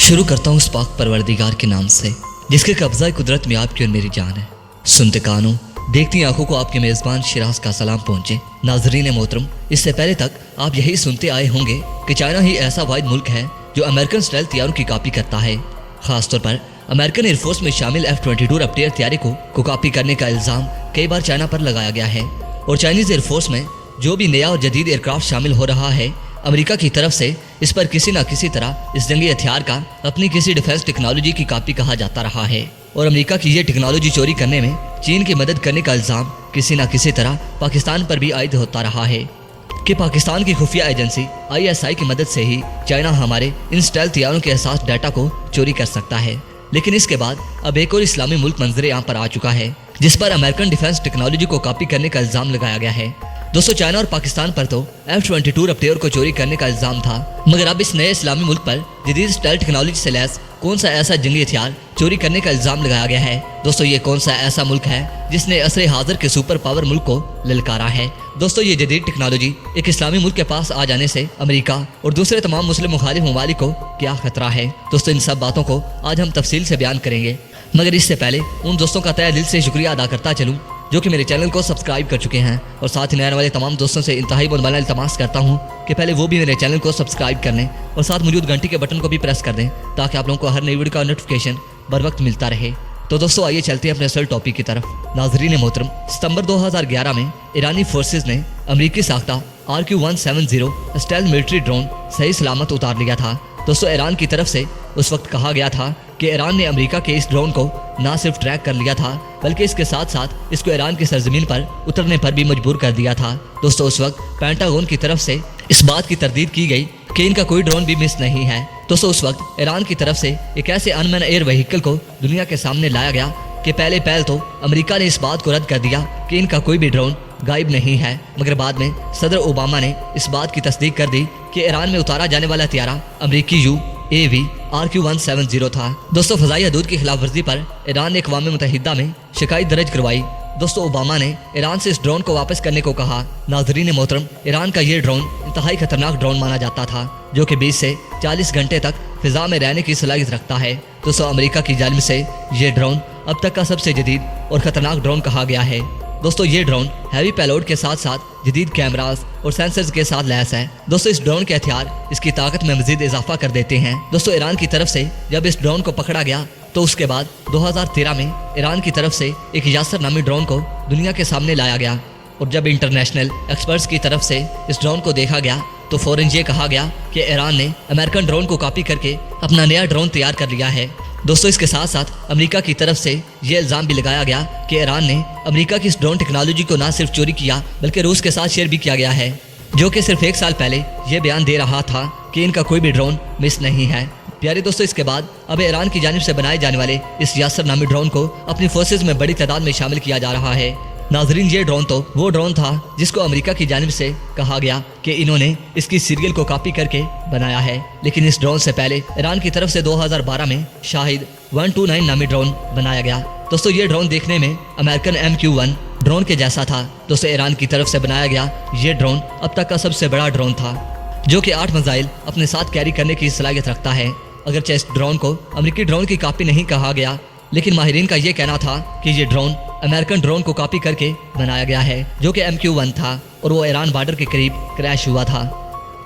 शुरू करता हूँ उस पाक परवरदिगार के नाम से जिसके कब्जा कुदरत में आपकी और मेरी जान है। सुनते कानों देखती आंखों को आपके मेज़बान शिराज का सलाम पहुंचे। नाजरीन मोहतरम, इससे पहले तक आप यही सुनते आए होंगे कि चाइना ही ऐसा वाहिद मुल्क है जो अमेरिकन स्टाइल तैयारों की कॉपी करता है। खासतौर पर अमेरिकन एयरफोर्स में शामिल F-22 रफ्टेयर तैयारी को कॉपी करने का इल्ज़ाम कई बार चाइना पर लगाया गया है और चाइनीज़ एयरफोर्स में जो भी नया और जदीद एयरक्राफ्ट शामिल हो रहा है, अमेरिका की तरफ से इस पर किसी न किसी तरह इस जंगी हथियार का अपनी किसी डिफेंस टेक्नोलॉजी की कॉपी कहा जाता रहा है और अमेरिका की ये टेक्नोलॉजी चोरी करने में चीन की मदद करने का इल्ज़ाम किसी न किसी तरह पाकिस्तान पर भी आयद होता रहा है कि पाकिस्तान की खुफिया एजेंसी ISI की मदद से ही चाइना हमारे इन स्टाइल तैयारों के एहसास डाटा को चोरी कर सकता है। लेकिन इसके बाद अब एक और इस्लामी मुल्क मंजरे यहाँ पर आ चुका है जिस पर अमेरिकन डिफेंस टेक्नोलॉजी को कॉपी करने का इल्ज़ाम लगाया गया है। दोस्तों, चाइना और पाकिस्तान पर तो F-22 रफ्टेयर को चोरी करने का इल्ज़ाम था, मगर अब इस नए इस्लामी मुल्क पर जदीद स्टाइल टेक्नोलॉजी से लैस कौन सा ऐसा जंगी हथियार चोरी करने का इल्ज़ाम लगाया गया है। दोस्तों, ये कौन सा ऐसा मुल्क है जिसने असरे हाजिर के सुपर पावर मुल्क को ललकारा है। दोस्तों, ये जदीद टेक्नोलॉजी एक इस्लामी मुल्क के पास आ जाने से अमेरिका और दूसरे तमाम मुस्लिम मुखालिफ ममालिक को क्या खतरा है। दोस्तों, इन सब बातों को आज हम तफसील से बयान करेंगे, मगर इससे पहले उन दोस्तों का तहे दिल से शुक्रिया अदा करता चलूँ जो कि मेरे चैनल को सब्सक्राइब कर चुके हैं और साथ ही नए आने वाले तमाम दोस्तों से इंतहाई मुबारक इल्तमास करता हूं कि पहले वो भी मेरे चैनल को सब्सक्राइब कर लें और साथ मौजूद घंटी के बटन को भी प्रेस कर दें ताकि आप लोगों को हर नई वीडियो का नोटिफिकेशन बर वक्त मिलता रहे। तो दोस्तों, आइए चलते हैं अपने असल टॉपिक की तरफ। नाजरीन मोहतरम, सितंबर 2011 में ईरानी फोर्सेज ने अमरीकी साख्ता RQ-170 स्टाइल मिलिट्री ड्रोन सही सलामत उतार लिया था। दोस्तों, ईरान की तरफ से उस वक्त कहा गया था कि ईरान ने अमेरिका के इस ड्रोन को न सिर्फ ट्रैक कर लिया था बल्कि इसके साथ साथ इसको ईरान की सरजमीन पर उतरने पर भी मजबूर कर दिया था। दोस्तों, उस वक्त पेंटागन की तरफ से इस बात की तरदीद की गई कि इनका कोई ड्रोन भी मिस नहीं है। दोस्तों, उस वक्त ईरान की तरफ से एक ऐसे अनमैन एयर व्हीकल को दुनिया के सामने लाया गया कि पहले तो अमेरिका ने इस बात को रद्द कर दिया कि इनका कोई भी ड्रोन गायब नहीं है, मगर बाद में सदर ओबामा ने इस बात की तस्दीक कर दी कि ईरान में उतारा जाने वाला हथियार अमरीकी UAV RQ-170 था। दोस्तों, फ़ज़ाई हदूद की खिलाफ वर्जी पर ईरान ने अक़वाम मुत्तहिदा में शिकायत दर्ज करवाई। दोस्तों, ओबामा ने ईरान से इस ड्रोन को वापस करने को कहा। नाज़रीन मोहतरम, ईरान का ये ड्रोन इंतहाई खतरनाक ड्रोन माना जाता था जो कि 20 से 40 घंटे तक फिजा में रहने की सलाहियत रखता है। दोस्तों, अमेरिका की जानिब से ये ड्रोन अब तक का सबसे जदीद और ख़तरनाक ड्रोन कहा गया है। दोस्तों, ये ड्रोन हैवी पेलोड के साथ साथ जदीद कैमरास और सेंसर्स के साथ लैस है। दोस्तों, इस ड्रोन के हथियार इसकी ताकत में मजीद इजाफा कर देते हैं। दोस्तों, ईरान की तरफ से जब इस ड्रोन को पकड़ा गया तो उसके बाद 2013 में ईरान की तरफ से एक यासर नामी ड्रोन को दुनिया के सामने लाया गया और जब इंटरनेशनल एक्सपर्ट्स की तरफ से इस ड्रोन को देखा गया तो फौरन ये कहा गया कि ईरान ने अमेरिकन ड्रोन को कॉपी करके अपना नया ड्रोन तैयार कर लिया है। दोस्तों, इसके साथ साथ अमेरिका की तरफ से ये इल्ज़ाम भी लगाया गया कि ईरान ने अमेरिका की इस ड्रोन टेक्नोलॉजी को ना सिर्फ चोरी किया बल्कि रूस के साथ शेयर भी किया गया है, जो कि सिर्फ 1 साल पहले ये बयान दे रहा था कि इनका कोई भी ड्रोन मिस नहीं है। प्यारे दोस्तों, इसके बाद अब ईरान की जानिब से बनाए जाने वाले इस यासर नामी ड्रोन को अपनी फोर्सेज में बड़ी तादाद में शामिल किया जा रहा है। नाजरीन, ये ड्रोन तो वो ड्रोन था जिसको अमेरिका की जानिब से कहा गया कि इन्होंने इसकी सीरियल को कॉपी करके बनाया है, लेकिन इस ड्रोन से पहले ईरान की तरफ से 2012 में शाहिद 129 नामी ड्रोन बनाया गया। दोस्तों, ये ड्रोन देखने में अमेरिकन MQ-1 ड्रोन के जैसा था। दोस्तों, ईरान की तरफ से बनाया गया ये ड्रोन अब तक का सबसे बड़ा ड्रोन था जो कि 8 मिसाइल अपने साथ कैरी करने की सलाहियत रखता है। अगरचे इस ड्रोन को अमेरिकी ड्रोन की कॉपी नहीं कहा गया, लेकिन माहिरीन का ये कहना था कि ये ड्रोन अमेरिकन ड्रोन को कॉपी करके बनाया गया है जो कि MQ-1 था और वो ईरान बॉर्डर के करीब क्रैश हुआ था।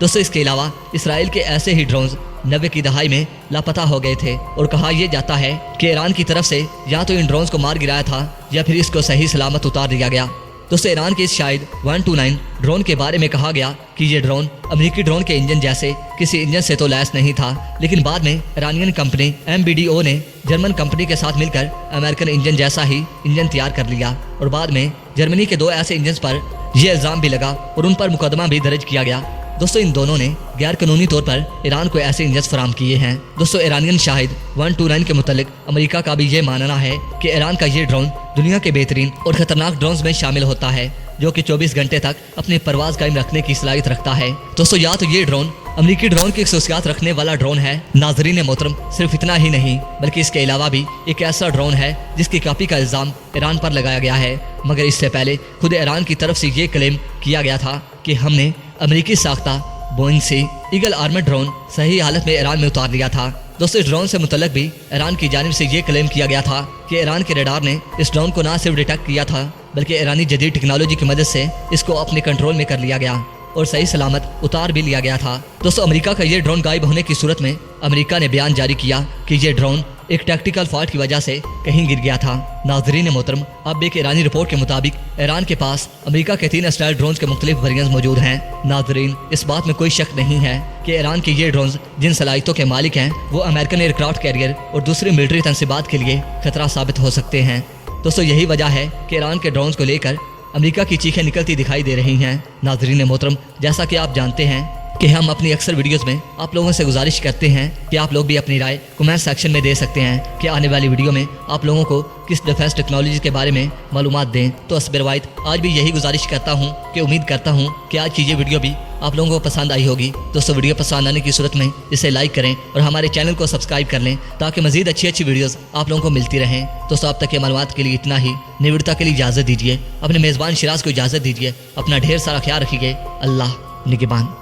दोस्तों, इसके अलावा इसराइल के ऐसे ही ड्रोन्स 90 की दहाई में लापता हो गए थे और कहा यह जाता है कि ईरान की तरफ से या तो इन ड्रोन्स को मार गिराया था या फिर इसको सही सलामत उतार दिया गया। दोस्तों, ईरान के इस शाहिद 129 ड्रोन के बारे में कहा गया कि ये ड्रोन अमेरिकी ड्रोन के इंजन जैसे किसी इंजन से तो लैस नहीं था, लेकिन बाद में ईरानियन कंपनी MBDO ने जर्मन कंपनी के साथ मिलकर अमेरिकन इंजन जैसा ही इंजन तैयार कर लिया और बाद में जर्मनी के 2 ऐसे इंजन पर यह इल्ज़ाम भी लगा और उन पर मुकदमा भी दर्ज किया गया। दोस्तों, इन दोनों ने गैर कानूनी तौर पर ईरान को ऐसे इंजन फराहम किए हैं। दोस्तों, ईरानियन शाहिद 129 के मुतालिक अमेरिका का भी ये मानना है कि ईरान का ये ड्रोन दुनिया के बेहतरीन और खतरनाक ड्रोन्स में शामिल होता है जो कि 24 घंटे तक अपनी परवाज कायम रखने की सलाहियत रखता है। दोस्तों, या तो ये ड्रोन अमेरिकी ड्रोन की खसूसियात रखने वाला ड्रोन है। नाजरीन मोहतरम, सिर्फ इतना ही नहीं बल्कि इसके अलावा भी एक ऐसा ड्रोन है जिसकी कॉपी का इल्ज़ाम ईरान पर लगाया गया है, मगर इससे पहले खुद ईरान की तरफ से ये क्लेम किया गया था कि हमने अमेरिकी साख्ता बोइंग से ईगल आर्मर्ड ड्रोन सही हालत में ईरान में उतार लिया था। दोस्तों इस ड्रोन से मुतल्लिक भी ईरान की जानिब से ये क्लेम किया गया था कि ईरान के रडार ने इस ड्रोन को ना सिर्फ डिटेक्ट किया था बल्कि ईरानी जदीद टेक्नोलॉजी की मदद से इसको अपने कंट्रोल में कर लिया गया और सही सलामत उतार भी लिया गया था। दोस्तों अमेरिका का ये ड्रोन गायब होने की सूरत में अमेरिका ने बयान जारी किया कि ये ड्रोन एक टैक्टिकल फॉल्ट की वजह से कहीं गिर गया था। नाजरीन मोहतरम, अब एक ईरानी रिपोर्ट के मुताबिक ईरान के पास अमेरिका के 3 स्टाइल ड्रोन्स के मुख्तलिफ वेरिएंट्स मौजूद हैं। नाजरीन, इस बात में कोई शक नहीं है कि ईरान के ये ड्रोन्स जिन सलाहियतों के मालिक हैं वो अमेरिकन एयरक्राफ्ट कैरियर और दूसरी मिलिट्री तनसीबात के लिए खतरा साबित हो सकते हैं। दोस्तों यही वजह है कि ईरान के ड्रोन्स को लेकर अमेरिका की चीखें निकलती दिखाई दे रही हैं। नाजरीन मोहतरम, जैसा कि आप जानते हैं कि हम अपनी अक्सर वीडियोस में आप लोगों से गुजारिश करते हैं कि आप लोग भी अपनी राय कमेंट सेक्शन में दे सकते हैं कि आने वाली वीडियो में आप लोगों को किस डिफेंस टेक्नोलॉजी के बारे में मालूमात दें। तो असबर वाहिद आज भी यही गुजारिश करता हूं कि उम्मीद करता हूं कि आज की ये वीडियो भी आप लोगों को पसंद आई होगी। दोस्तों वीडियो पसंद आने की सूरत में इसे लाइक करें और हमारे चैनल को सब्सक्राइब कर लें ताकि मजीद अच्छी वीडियोस आप लोगों को मिलती रहें। दोस्तों अब तक के मालूमात के लिए इतना ही। नई वीडियो के लिए इजाज़त दीजिए। अपने मेज़बान शिराज को इजाज़त दीजिए। अपना ढेर सारा ख्याल रखिए। अल्लाह निगहबान।